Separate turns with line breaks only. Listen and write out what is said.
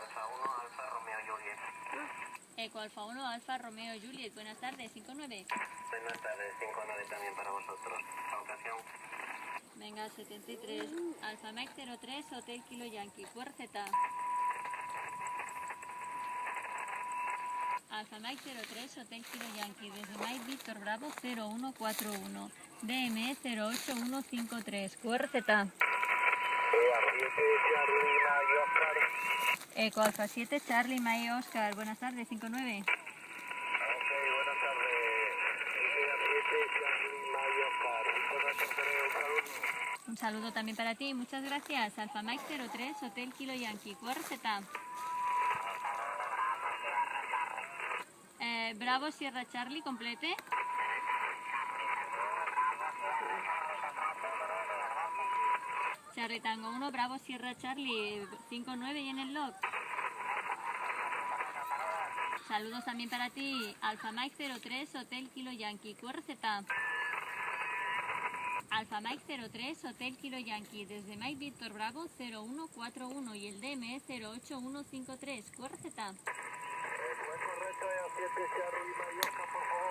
Alfa 1, Alfa Romeo Juliet.
Eco Alfa 1, Alfa Romeo Juliet. Buenas tardes, 59.
Buenas tardes, 59 también para vosotros. La ocasión.
Venga, 73. Alfa Mike 03, Hotel Kilo Yankee. QRZ. Alfa Mike 03, Hotel Kilo Yankee. Desde Mike Víctor Bravo 0141. DME 08153. QRZ. Eco Alfa 7, Charlie May Oscar. Buenas tardes, 59.
Ok, buenas tardes. 7, Charlie May Oscar.
Un saludo también para ti, muchas gracias. Alfa Mike 03, Hotel Kilo Yankee. QRZ. Bravo Sierra Charlie, complete. Charlie Tango 1, Bravo Sierra Charlie, 59 y en el log. Saludos también para ti. Alfa Mike 03, Hotel Kilo Yankee. QRZ. Alfa Mike 03, Hotel Kilo Yankee. Desde Mike Víctor Bravo 0141 y el DM 08153. QRZ.
Correcto, 7 Charlie May Oscar, por favor.